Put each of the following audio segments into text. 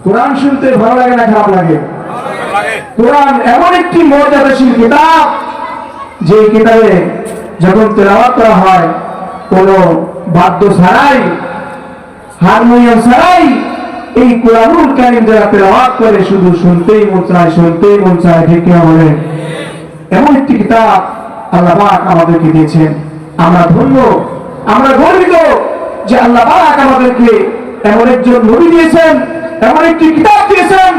কোরআন শুনতে ভালো লাগে না খারাপ লাগে? কোরআন এমন একটি মর্যাদাশীল কিতাব যে কিতাবে যখন তেলাওয়াত করা হয় কোনো বাদ্য ছাড়াই, হারমোনিয়াম ছাড়াই, এই কোরআনুল কারীম যারা তেলাওয়াত করে শুধু শুনতেই মন চায়, শুনতেই মন চায়। ঠিক কিনা বলেন? এমন একটি কিতাব আল্লাহ পাক আমাদেরকে দিয়েছেন। আমরা ধন্য, আমরা গর্বিত যে আল্লাহ পাক আমাদেরকে এমন একজন নবী দিয়েছেন, এমন একটি কিতাব দিয়েছেন।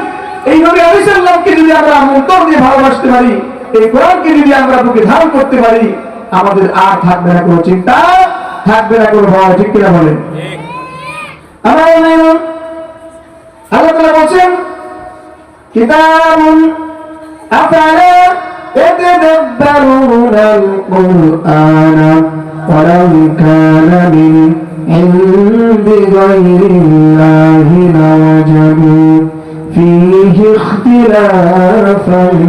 এই নবী আলাইহিস সালামকে যদি আমরা অন্তর দিয়ে ভালোবাসতে পারি, এই কোরআনকে যদি আমরা বুকে ধারণ করতে পারি, আমাদের আর থাকবে না কোনো চিন্তা, থাকবে না কোনো ভয়। ঠিক কিনা বলেন? আল্লাহ তাআলা বলেন, কিতাবুন আফালা ইয়াতাদাব্বারুনাল কুরআনা ওয়ালাউ কানা মিন ইনদি গায়রিল্লাহি লাওয়াজাদু ফীহি ইখতিলাফান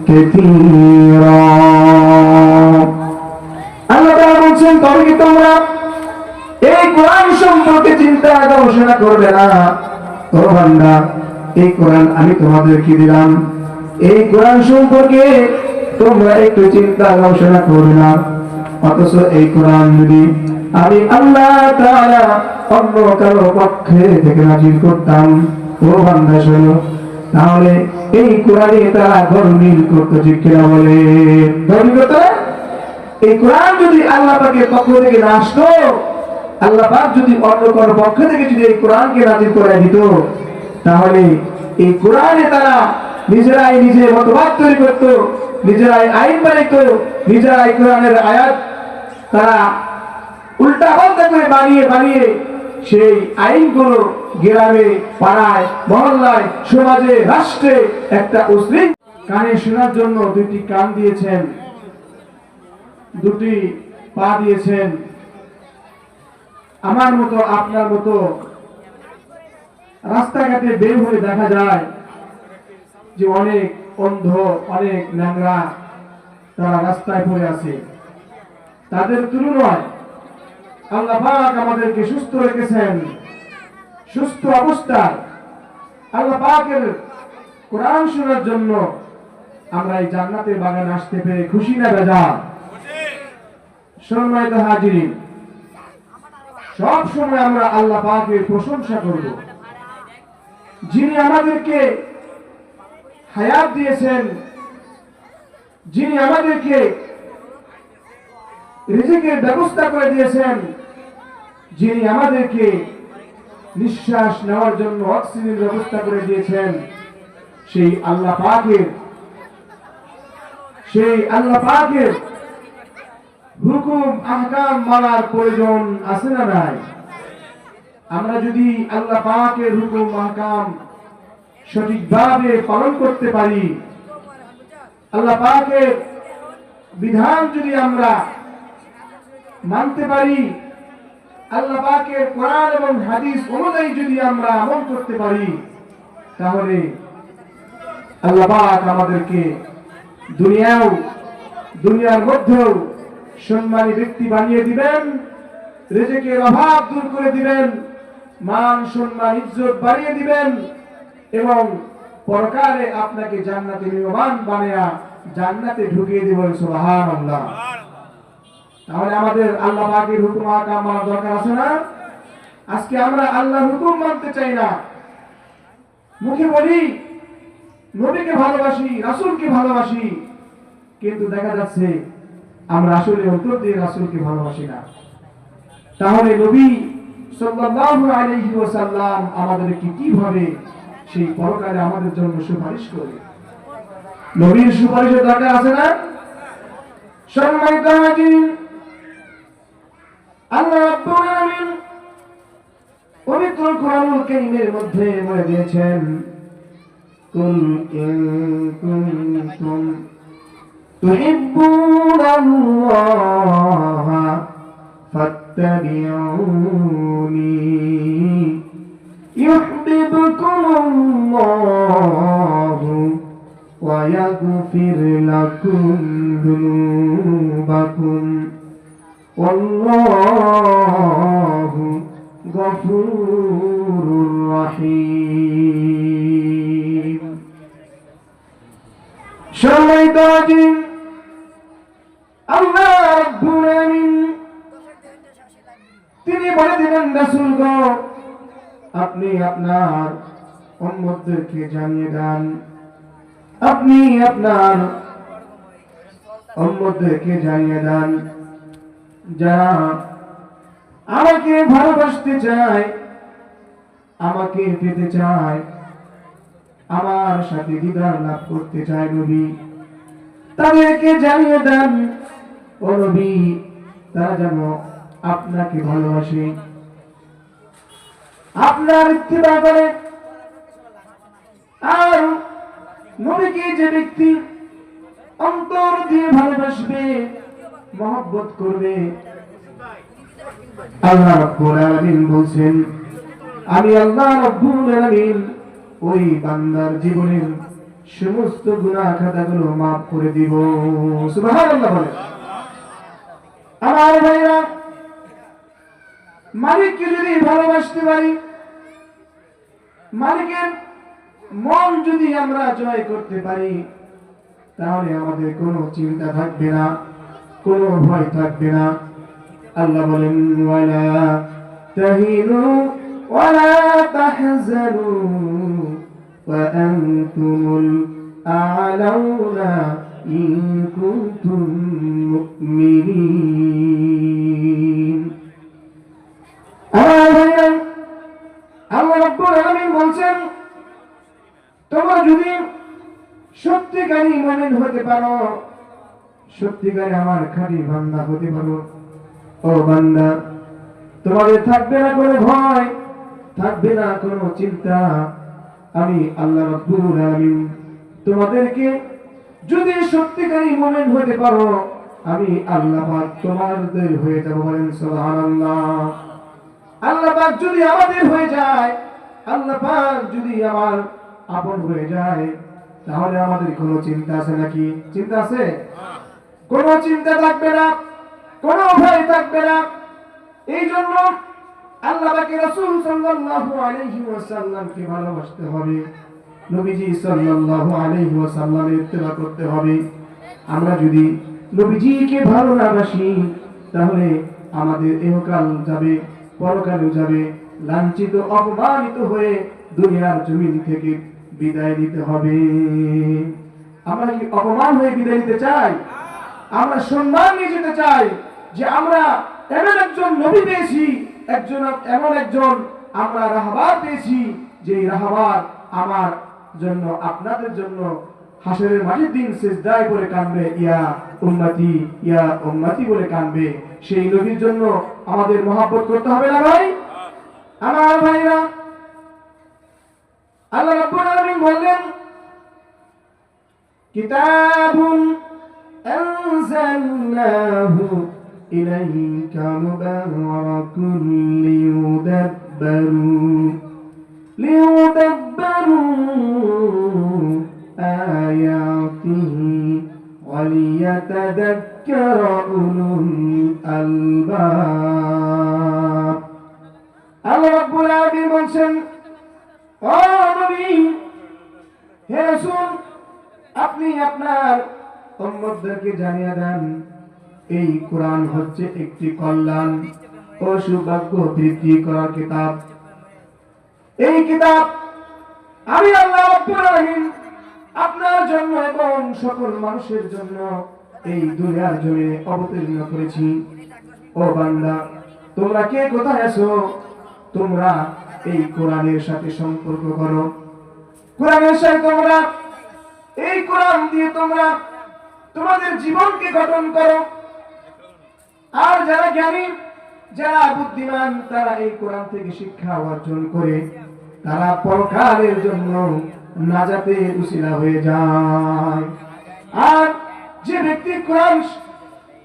কাসীরা। আল্লাহ তাআলা বলেন, তবে কি তোমরা এই কোরআন সম্পর্কে চিন্তা গবেষণা করবে না? ও বান্দা, এই কোরআন আমি তোমাদেরকে দিলাম, এই কোরআন সম্পর্কে তোমরা একটু চিন্তা গবেষণা করবে না। অথচ এই কোরআন যদি আমি আল্লাহ তাআলা অন্য কারো পক্ষে থেকে নাযিল করতাম, ও বান্দা শোনো, তাহলে এই কোরআনে তারা গরমিল করতো। ঠিক কিনা বলে? গরমিল করতো। এই কোরআন যদি আল্লাহ পাকের পক্ষ থেকে না আসতো, আল্লাহ পাক যদি অন্য কারো পক্ষ থেকে যদি এই কোরআনকে নাযিল করে দিত, তাহলে এই কোরআনে তারা নিজেরাই নিজের মতবাদ তৈরি করত, নিজেরাই আইন বানাইত, নিজেরাই কোরআনের আয়াত তারা উল্টা পাল্টা করে বানিয়ে বানিয়ে সেই আইনগুলো গ্রামে, পাড়ায়, মহল্লায়, সমাজে, রাষ্ট্রে একটা অশ্লীল। কানে শোনার জন্য দুটি কান দিয়েছেন, দুটি পা দিয়েছেন। আমার মতো আপনার মতো রাস্তাঘাটে বের হয়ে দেখা যায় যে অনেক অন্ধ, অনেক ন্যাংরা তারা রাস্তায় পড়ে আছে। তাদের তুলনায় আল্লাহ পাক আমাদেরকে সুস্থ রেখেছেন। সুস্থ অবস্থায় আল্লাহ পাকের কোরআন শোনার জন্য আমরা এই জান্নাতের বাগানে আসতে পেরে খুশি না বেজার? সম্মানিত হাজিরিন, সব সময় আমরা আল্লাহ পাকের প্রশংসা করব, যিনি আমাদেরকে হায়াত দিয়েছেন, যিনি আমাদেরকে রিজিকের ব্যবস্থা করে দিয়েছেন, যিনি আমাদেরকে নিঃশ্বাস নেওয়ার জন্য অক্সিজেন ব্যবস্থা করে দিয়েছেন। সেই আল্লাহ পাকের হুকুম আহকাম মানার প্রয়োজন আছে না নাই? আমরা যদি আল্লাহ পাকের হুকুম আহকাম সঠিকভাবে পালন করতে পারি, আল্লাহ পাকের বিধান যদি আমরা মানতে পারি, আল্লাহ পাকের কোরআন এবং হাদিস অনুযায়ী যদি আমরা আমল করতে পারি, তাহলে আল্লাহ পাক আমাদেরকে দুনিয়ার মধ্যেও সম্মানী ব্যক্তি বানিয়ে দিবেন, রিজিকের অভাব দূর করে দিবেন, মান সম্মান ইজ্জত বাড়িয়ে দিবেন এবং পরকালে আপনাকে জান্নাতে মেহমান বানিয়ে জান্নাতে ঢুকিয়ে দিবেন। সুবহানাল্লাহ। তাহলে আমাদের আল্লাহ পাকের হুকুম আহকাম মানার দরকার আছে না? আজকে আমরা আল্লাহর হুকুম মানতে চাই না। মুখে বলি নবীকে ভালোবাসি, রাসূলকে ভালোবাসি, কিন্তু দেখা যাচ্ছে আমরা আসলে অন্তর দিয়ে রাসূলকে ভালোবাসি না। তাহলে নবী সাল্লাল্লাহু আলাইহি ওয়াসাল্লাম আমাদেরকে কিভাবে সেই পরকালে আমাদের জন্য সুপারিশ করে? নবীর সুপারিশের দরকার আছে না? সম্মানিত হাজিরিন, আল্লাহ রাব্বুল আলামিন পবিত্র কোরআনুল কারীমের মধ্যে বলে দিয়েছেন, কুল ইন কুনতুম তুহিব্বুনাল্লাহ ফাত্তাবিউনি ইউহিব্বুকুমুল্লাহু ওয়া ইয়াগফির লাকুম যুনুবাকুম ওয়াল্লাহু গফুরুর রহিম। হাজিরিন, আল্লাহ রাব্বুল আলামিন তিনি বলে দিলেন, রাসূল গো, আপনি আপনার উম্মতদেরকে জানিয়ে দেন, আপনি আপনার উম্মতদেরকে জানিয়ে দেন, যারা আমাকে ভালোবাসতে চায়, আমাকে পেতে চায়, আমার সাথে দিদার লাভ করতে চায় নবী, তাদেরকে জানিয়ে দেন ও নবী, তারা যেন আপনাকে ভালোবাসে, আপনার ইত্তিবা করে। আর নবীকে যে ব্যক্তি অন্তর দিয়ে ভালোবাসবে, মহব্বত করবে, আল্লাহ রাব্বুল আলামিন বলছেন, আমি আল্লাহ রাব্বুল আলামিন ওই বান্দার জীবনের সমস্ত গুনাহ খাতাগুলো মাফ করে দিব। সুবহানাল্লাহ বলে। আমার ভাইরা, মালিককে যদি ভালোবাসতে পারি, মালিকের মন যদি আমরা জয় করতে পারি, তাহলে আমাদের কোনো চিন্তা থাকবে না, কোনো ভয় থাকবে না। আল্লাহ বলেন, ওয়ালা তাহিনু ওয়ালা তাহজানু ওয়া আনতুমুল আ'লাউনা ইন কুনতুম মুমিনিন। আল্লাহ রাব্বুল আলামিন বলছেন, তোমরা যদি সত্যিকারী মুমিন হতে পারো, সত্যিকারে আমার খাঁটি বান্দা হতে পারো, ও বান্দা, তোমাদের থাকবে না কোনো ভয়, থাকবে না কোনো চিন্তা। আমি আল্লাহ রাব্বুল আলামিন তোমাদেরকে, যদি সত্যিকারী মুমিন হতে পারো, আমি আল্লাহ পাক তোমাদের হয়ে যাব। বলেন সুবহানাল্লাহ। আল্লাহ পাক যদি আমাদের হয়ে যায়, আল্লাহ পাক যদি আমার আপন হয়ে যায়, তাহলে আমাদের কোনো চিন্তা আছে নাকি? চিন্তা আছে? কোনো চিন্তা থাকবে না, কোনো ভয় থাকবে না। এই জন্য আল্লাহ পাকের রাসূল সাল্লাল্লাহু আলাইহি ওয়াসাল্লামকে ভালোবাসতে হবে, নবীজি সাল্লাল্লাহু আলাইহি ওয়াসাল্লামের ইত্তেবা করতে হবে। আমরা যদি নবীজিকে ভালো না বাসি, তাহলে আমাদের ইহকাল যাবে, পরকালও যাবে, লাঞ্ছিত অপমানিত হয়ে দুনিয়ার জমিন থেকে বিদায় নিতে হবে। আমরা কি অপমান হয়ে বিদায় নিতে চাই? আমরা সম্মান নিয়ে যেতে চাই যে আমরা এমন একজন নবী পেয়েছি, এমন একজন আমরা রাহবার পেয়েছি, যে রাহবার আমার জন্য, আপনাদের জন্য হাসরের মাঠের দিন সিজদায় পড়ে কাঁদবে, ইয়া উম্মতি ইয়া উম্মতি বলে কাঁদবে। সেই নবীর জন্য আমাদের মহব্বত করতে হবে না ভাই? আমার ভাইরা, আল্লাহ রাব্বুল আলামিন বললেন, কিতাবুন আনজালনাহু ইলাইকা মুবারাকুন লিইউদাব্বারু আয়াতিহি ওয়া লিয়াতাযাক্কারা উলুল আলবাব। আল্লাহ রাব্বুল আলামিন বলছেন, ও নবী, হে রাসূল, আপনি আপনার উম্মতদেরকে জানিয়ে দেন, এই কোরআন হচ্ছে একটি কল্যাণ ও সৌভাগ্য বৃদ্ধি করার কিতাব। এই কিতাব আমি আল্লাহ রাব্বুল আলামিন আপনার জন্য এবং সকল মানুষের জন্য এই দুনিয়ার জমিনে অবতীর্ণ করেছি। ও বান্দা, তোমরা কে কোথায় আছো? তোমরা এই কোরআনের সাথে সম্পর্ক করো, কোরআনের সাথে তোমরা, এই কোরআন দিয়ে তোমরা তোমাদের জীবনকে গঠন করো। আর যারা জ্ঞানী, যারা বুদ্ধিমান, তারা এই কোরআন থেকে শিক্ষা অর্জন করে তারা পরকালের জন্য নাজাতের উসিলা হয়ে যায়। আর যে ব্যক্তি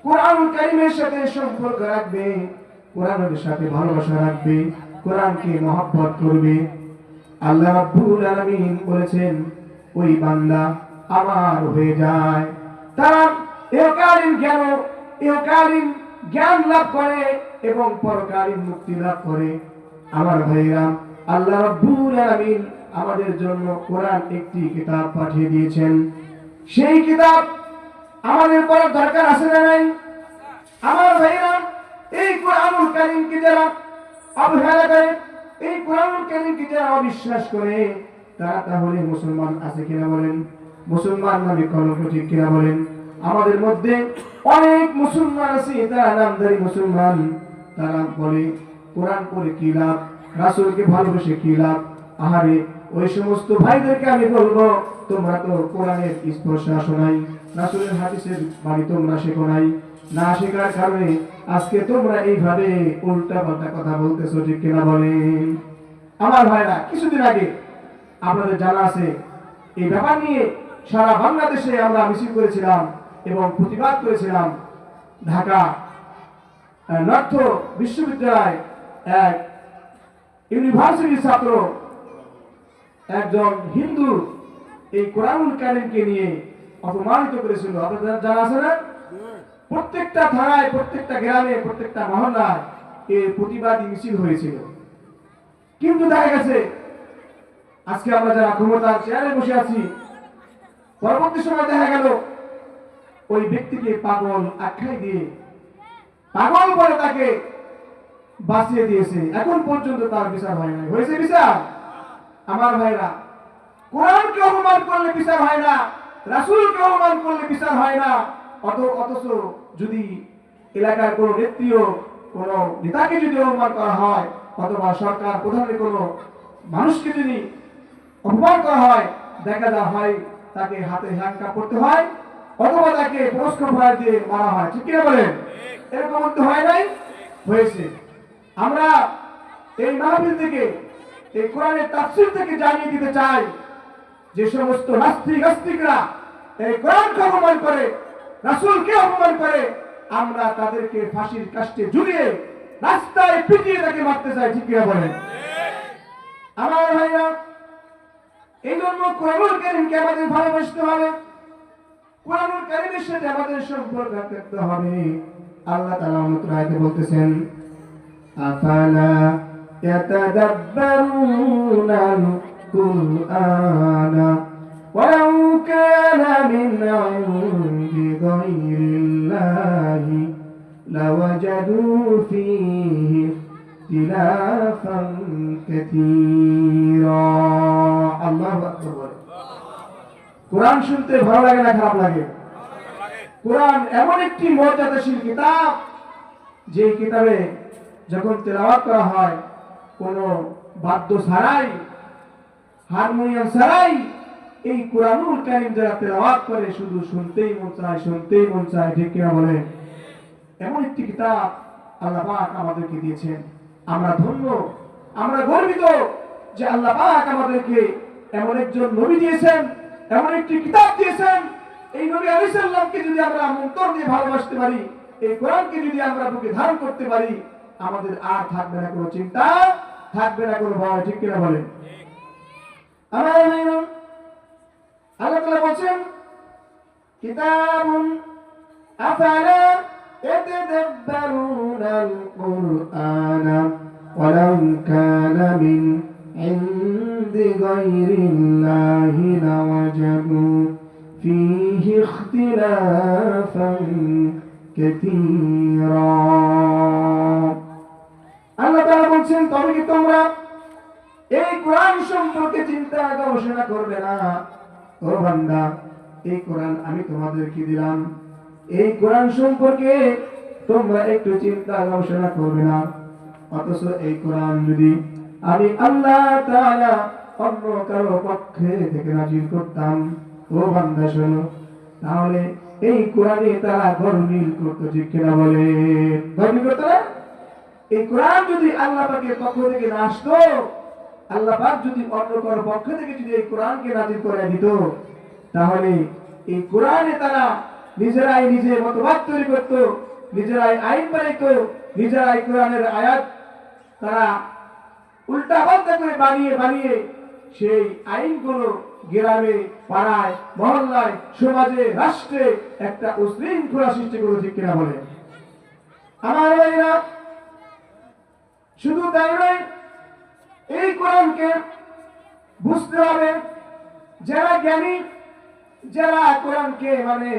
কোরআন কারীমের সাথে সম্পর্ক রাখবে, কোরআনের সাথে ভালোবাসা রাখবে, কোরআনকে মহব্বত করবে, আল্লাহ রাব্বুল আলামিন বলেছেন, ওই বান্দা আমার হয়ে যায়। তারা ইহকালীন জ্ঞান লাভ করে এবং পরকালীন মুক্তি লাভ করে। আমার ভাইরা, আল্লাহ রাব্বুল আলামিন আমাদের জন্য কোরআন একটি কিতাব পাঠিয়ে দিয়েছেন। সেই কিতাব আমাদের পড়ার দরকার আছে না নাই? আমার ভাইরা, এই কোরআনুল কারীমকে যারা অবহেলা করে, এই কোরআনুল কারীমকে যারা অবিশ্বাস করে, তারা তাহলে মুসলমান আছে কিনা বলেন? মুসলমান নামে কলঙ্ক, ঠিক কিনা বলেন? আমাদের মধ্যে অনেক মুসলমান আছে, তারা নামধারী মুসলমান, তারা বলে কোরআন পড়ে কি লাভ, রাসূলকে ভালোবেসে কি লাভ। আহারে, ওই সমস্ত ভাইদেরকে আমি বলবো, তোমরা তো কোরআনের স্পর্শ আসো নাই, রাসূলের হাদিসের বাণী তোমরা শেখো নাই, না শেখার কারণে আজকে তোমরা এইভাবে উল্টা পাল্টা কথা বলতেছো, ঠিক কিনা বলেন? আমার ভাইরা, কিছুদিন আগে আপনাদের জানা আছে, এই ব্যাপার নিয়ে সারা বাংলাদেশে আমরা মিছিল করেছিলাম এবং প্রতিবাদ করেছিলাম। ঢাকা নর্থ বিশ্ববিদ্যালয় এক ইউনিভার্সিটির ছাত্র একজন হিন্দু এই কোরআনুল কারীমকে নিয়ে অপমানিত করেছিল। আপনাদের জানা আছে না? প্রত্যেকটা থানায়, প্রত্যেকটা গ্রামে, প্রত্যেকটা মহল্লায় এর প্রতিবাদী মিছিল হয়েছিল। কিন্তু দেখা গেছে আজকে আমরা যারা ক্ষমতার চেয়ারে বসে আছি, পরবর্তী সময় দেখা গেল ওই ব্যক্তিকে পাগল আখ্যাই দিয়ে পাগল বলে তাকে বাঁচিয়ে দিয়েছে। এখন পর্যন্ত তার বিচার হয় নাই। হয়েছে বিচার? আমার ভাইরা, কোরআনকে অপমান করলে বিচার হয় না, রাসূলকে অপমান করলে বিচার হয় না। অথচ যদি এলাকার কোনো নেত্রীও, কোনো নেতাকে যদি অপমান করা হয়, অথবা সরকার প্রধানের কোনো মানুষকে যদি অপমান করা হয়, দেখা যায় হয় তাকে হাতে হ্যান্ডকাপ করতে হয়, অথবা তাকে পুরস্কার ভয় দিয়ে মারা হয়, ঠিক কিনা বলেন? এরকম তো হয় নাই? হয়েছে। আমরা এই মাহফিল থেকে, এই কোরআনের তাফসীর থেকে জানিয়ে দিতে চাই, যে সমস্ত নাস্তিকরা এই কোরআনকে অপমান করে, রাসূলকে অপমান করে, আমরা তাদেরকে ফাঁসির কাস্টে ঝুলিয়ে রাস্তায় পিটিয়ে তাকে মারতে চাই, ঠিক কিনা বলেন? আমার ভাইরা, এই জন্য কোরআনুল কারীমকে আমাদের ভালোবাসতে হবে, কোরআনুল কারীমের সাথে আমাদের সম্পর্ক রাখতে হবে। আল্লাহ তাআলা অন্যত্র আয়াতে বলতেছেন, আফালা ইয়াতাদাব্বারুনাল কুরআনা ওয়ালাউ কানা মিন ইনদি গায়রিল্লাহি লাওয়াজাদু ফীহি ইখতিলাফান কাসীরা। আল্লাহু আকবার। কোরআন শুনতে ভালো লাগে না খারাপ লাগে? কোরআন এমন একটি মর্যাদাশীল কিতাব, যে কিতাবে যখন তেলাওয়াত করা হয় কোনো বাদ্য ছাড়াই, হারমোনিয়াম ছাড়াই, এই কোরআনুল কারীম যারা তেলাওয়াত করে শুধু শুনতেই মন চায়, শুনতেই মন চায়, ঠিক কিনা বলেন? এমন একটি কিতাব আল্লাহ পাক আমাদেরকে দিয়েছেন। আমরা ধন্য, আমরা গর্বিত যে আল্লাহ পাক আমাদেরকে এমন একজন নবী দিয়েছেন, এমন একটি কিতাব দিয়েছেন। এই নবী আলাইহিস সালামকে যদি আমরা অন্তর দিয়ে ভালোবাসতে পারি, এই কোরআনকে যদি আমরা বুকে ধারণ করতে পারি, আমাদের আর থাকবে না কোনো চিন্তা, থাকবে না কোনো ভয়, ঠিক কিনা বলেন? আল্লাহ তাআলা বলেন, কিতাবুন আফালা ইয়াতাদাব্বারুনাল কুরআনা ওয়ালাউ কানা মিন ইনদি গায়রিল্লাহি লাওয়াজাদু ফীহি ইখতিলাফান কাসীরা। আল্লাহ তাআলা বলেন, তবে কি তোমরা এই কোরআন সম্পর্কে চিন্তা গবেষণা করবে না? ও বান্দা, এই কোরআন আমি তোমাদেরকে দিলাম, এই কোরআন সম্পর্কে তোমরা একটু চিন্তা গবেষণা করবে না। অথচ এই কোরআন যদি আমি আল্লাহ তাআলা অন্য কারো পক্ষে থেকে নাযিল করতাম, ও বান্দা শোনো, তাহলে এই কোরআনে তারা গরমিল করতো, ঠিক কিনা বলে? গরমিল করতো না? এই কোরআন যদি আল্লাহ পাকের পক্ষ থেকে না আসতো, আল্লাহ পাক যদি অন্য কারো পক্ষ থেকে যদি এই কোরআনকে নাযিল করে দিত, তাহলে এই কোরআনে তারা নিজেরাই নিজের মতবাদ তৈরি করত, নিজেরাই আইন বানাইত, নিজেরাই কোরআনের আয়াত তারা উল্টা পাল্টা করে বানিয়ে বানিয়ে সেই আইনগুলো গ্রামে, পাড়ায়, মহল্লায়, সমাজে, রাষ্ট্রে একটা উশৃঙ্খলা সৃষ্টি করে, ঠিক কিনা বলে? আমার ভাইরা, শুধু তাই নয়, এই কোরআনকে বুঝতে হবে, যারা জ্ঞানী, যারা কোরআনকে মানে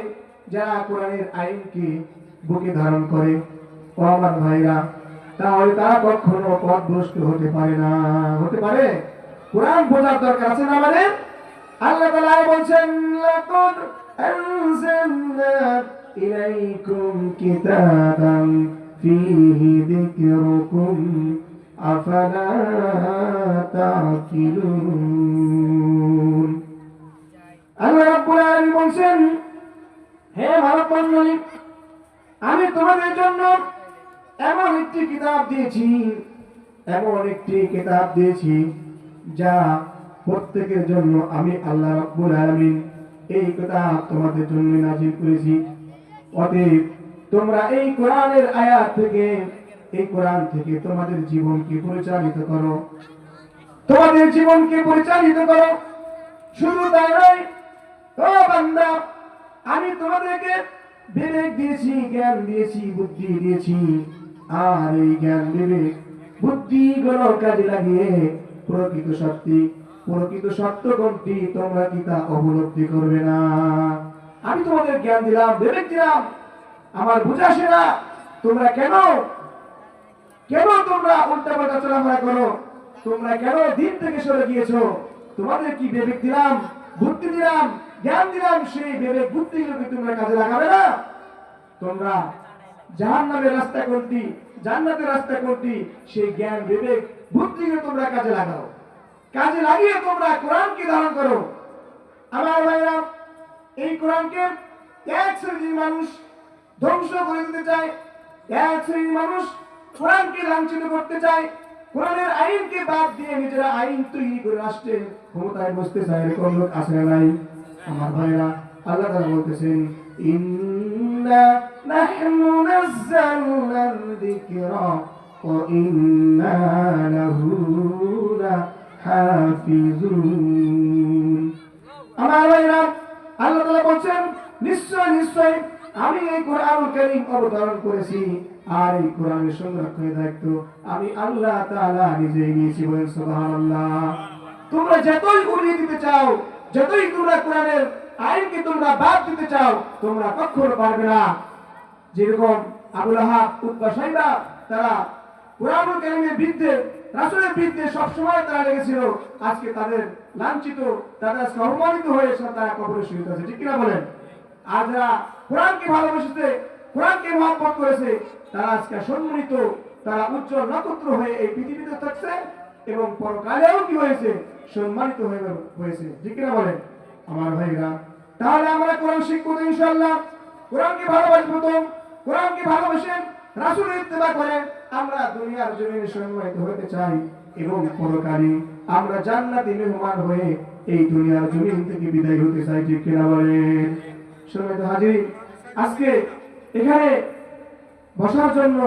যারা কোরআনের আইনকে বুকে ধারণ করে, ও আমার ভাইরা, তাহলে তারা কখনো পথভ্রষ্ট হতে পারে না। হতে পারে? কোরআন বোঝার দরকার আছে না আমাদের? আল্লাহ তাআলা বলছেন, লাকাদ আনজালনা ইলাইকুম কিতাবান ফীহি যিকরুকুম আফালা তাকিলুন। আল্লাহ রাব্বুল আলামিন বলছেন, হে মানব মণ্ডলী, আমি তোমাদের জন্য এমন একটি কিতাব দিয়েছি, এমন একটি কিতাব দিয়েছি যা প্রত্যেকের জন্য আমি আল্লাহ রাব্বুল আলামিন এই কিতাব তোমাদের জন্য নাযিল করেছি। অতএব তোমরা এই কোরআনের আয়াত থেকে, এই কোরআন থেকে তোমাদের জীবনকে পরিচালিত করো, তোমাদের জীবনকে পরিচালিত করো। শুধু তাই নয়, ও বান্দা, আমি তোমাদেরকে বিবেক দিয়েছি, জ্ঞান দিয়েছি, বুদ্ধি দিয়েছি। আর এই জ্ঞান, বিবেক, বুদ্ধি গুলো কাজে লাগিয়ে প্রকৃত সত্য কোনটি তোমরা কি তা অবলব্ধি করবে না? আমি তোমাদের জ্ঞান দিলাম, বিবেক দিলাম, আমার বুঝে আসে না তোমরা কেন তোমরা উল্টা পাল্টা চলাফেরা করো? তোমরা কেন দিন থেকে সরে গিয়েছো? তোমাদের কি বিবেক দিলাম, বুদ্ধি দিলাম, জ্ঞান দিলাম, সেই বিবেক বুদ্ধিগুলোকে তোমরা কাজে লাগাবে না? তোমরা জাহান্নামের রাস্তা কোনটি, জান্নাতের রাস্তা কোনটি, সেই জ্ঞান, বিবেক, বুদ্ধিকে তোমরা কাজে লাগাও। কাজে লাগিয়ে তোমরা কোরআনকে ধারণ করো। আমার ভাইরা, এই কোরআনকে এক শ্রেণীর মানুষ ধ্বংস করে দিতে চায়, এক শ্রেণীর মানুষ কোরআনকে লাঞ্ছিত করতে চায়, কোরআনের আইনকে বাদ দিয়ে নিজেরা আইন তৈরি করে রাষ্ট্রের ক্ষমতায় বসতে চায়। এরকম লোক আছে না নাই? আমার ভাইরা, আল্লাহ তাআলা বলতেছেন, ইন্না নাহনু নাযালনা যিকরা ওয়া ইন্না লাহু লাহাফিজুন। আমার ভাইরা, আল্লাহ তাআলা বলছেন, নিশ্চয় আমি এই কোরআনুল কারীম অবতরণ করেছি, আর এই কোরআনের সংরক্ষণের দায়িত্ব আমি আল্লাহ তাআলা নিজেই নিয়েছি। বলেন সুবহানাল্লাহ। তোমরা যতই উড়িয়ে দিতে চাও, যতই তোমরা কোরআনের আইনকে তোমরা বাদ দিতে চাও, তোমরা কখনো পারবে না। যেরকম আবু লাহাব, উতবা, সাইবা, তারা কোরআনুল কারীমের বিরুদ্ধে, রাসূলের বিরুদ্ধে সবসময় তারা লেগেছিল। আজকে তাদের লাঞ্ছিত, তাদের আজকে অপমানিত হয়ে তারা কবরে শহীদ হয়েছে। ঠিক কিনা বলেন? আর যারা কোরআনকে ভালোবেসেছে, কোরআনকে মহব্বত করেছে, তারা আজকে সম্মানিত, তারা উজ্জ্বল নক্ষত্র হয়ে এই পৃথিবীতে থাকছে এবং পরকালেও কি হয়েছে? সম্মানিত হয়েছে। ঠিক কিনা বলেন? আমার ভাইরা, তাহলে আমরা কোরআন শিখবো তো ইনশাআল্লাহ। কোরআনকে ভালোবাসবো তো, কোরআনকে ভালোবাসেন, রাসূলের ইত্তেবা করে আমরা দুনিয়ার জমিনে সম্মানিত হতে চাই এবং পরকালে আমরা জান্নাতি মেহমান হয়ে এই দুনিয়ার জমিন থেকে বিদায় হতে চাই। ঠিক কিনা বলেন? সম্মানিত হাজির, আজকে এখানে বসার জন্য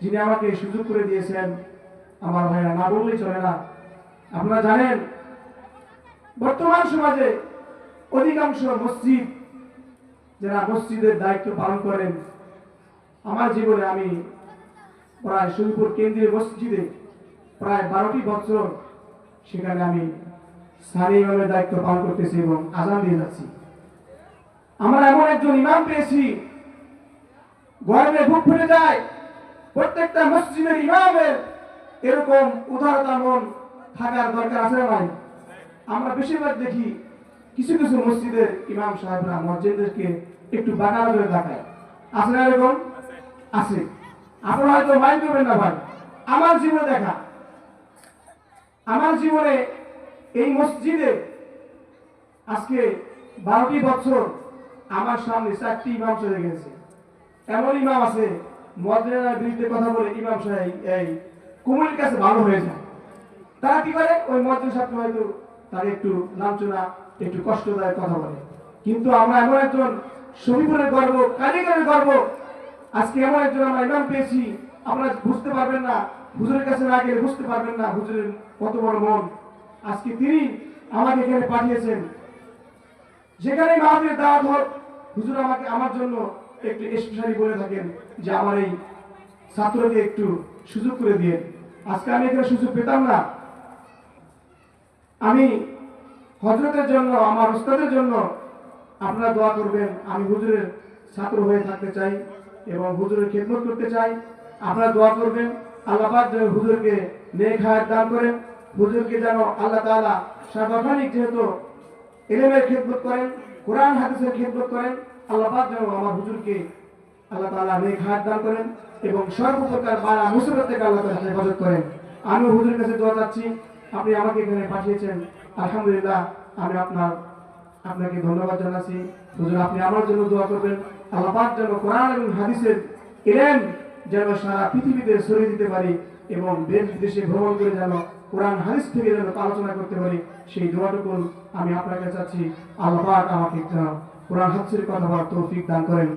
যিনি আমাকে সুযোগ করে দিয়েছেন, আমার ভাইরা, না বললেই চলে না। আপনারা জানেন, বর্তমান সমাজে অধিকাংশ মসজিদ, যারা মসজিদের দায়িত্ব পালন করেন, আমার জীবনে আমি প্রায় শরীফপুর কেন্দ্রীয় মসজিদে প্রায় 12টি বছর সেখানে আমি সারি ইমামের দায়িত্ব পালন করতেছি এবং আজান দিয়ে যাচ্ছি। আমরা এমন একজন ইমাম পেয়েছি, গর্বে বুক ফেটে যায়। প্রত্যেকটা মসজিদের ইমামের এরকম উদারতা মন থাকার দরকার আছে না ভাই? আমরা বেশিরভাগ দেখি কিছু মসজিদের ইমাম সাহেবরা মসজিদদেরকে একটু বাঁকা নজরে দেখায়। আছে না এরকম? আছে। আপনারা হয়তো মাইন্ড করবেন না ভাই, আমার জীবনে দেখা, আমার জীবনে এই মসজিদে আজকে 12টি বছর আমার সামনে 4টি ইমাম চলে গেছে। এমন ইমাম আছে, মুয়াজ্জিনের বিরুদ্ধে কথা বলে ইমাম সাহেব এই কুমির কাছে ভালো হয়ে যায়। তারা কি করে? ওই মুয়াজ্জিন সাহেব হয়তো তাকে একটু লাঞ্ছনা, একটু কষ্টদায়ক কথা বলে। কিন্তু আমরা এমন একজন শরীফের গর্ব, কারিগরের গর্ব, আজকে এমন একজন আমরা ইমাম পেয়েছি, আপনারা বুঝতে পারবেন না, হুজুরের কাছে না গেলে বুঝতে পারবেন না হুজুরের কত বড় মন। আজকে তিনি আমাকে এখানে পাঠিয়েছেন, যেখানে মাহফিলের দাওয়াত হোক, হুজুর আমাকে, আমার জন্য একটু স্পেশালি বলে থাকেন যে আমার এই ছাত্রকে একটু সুযোগ করে দিয়ে। আজকে আমি এখানে সুযোগ পেতাম না। আমি হযরতের জন্য, আমার উস্তাদের জন্য আপনারা দোয়া করবেন। আমি হুজুরের ছাত্র হয়ে থাকতে চাই এবং হুজুরের খেদমত করতে চাই। আপনারা দোয়া করবেন আল্লাহ পাক যেন হুজুরকে নেক হায়াত দান করেন, হুজুরকে যেন আল্লাহ তাআলা সার্বক্ষণিক যেহেতু ইলমের খেদমত করেন, কোরআন হাদিসের খেদমত করেন, আল্লাহ পাক যেন আমার হুজুরকে আল্লাহ তাআলা নেক হায়াত দান করেন এবং সর্বপ্রকার বালা মুসিবত থেকে আল্লাহ তাআলা হেফাজত করেন। আমি হুজুরের কাছে দোয়া চাচ্ছি, আপনি আমাকে এখানে পাঠিয়েছেন, আলহামদুলিল্লাহ আমি আপনাকে ধন্যবাদ জানাচ্ছি। হুজুর আপনি আমার জন্য দোয়া করবেন, আল্লাহ পাক যেন কোরআন এবং হাদিসের ইলম যেন সারা পৃথিবীতে ছড়িয়ে দিতে পারি এবং দেশ বিদেশে ভ্রমণ করে যেন কোরআন হাদিস থেকে যেন আলোচনা করতে পারি, সেই দোয়াটুকু আমি আপনাকে চাচ্ছি। আল্লাহ পাক আমাকে যেন কোরআন হাদিসের কথা বলার তৌফিক দান করেন।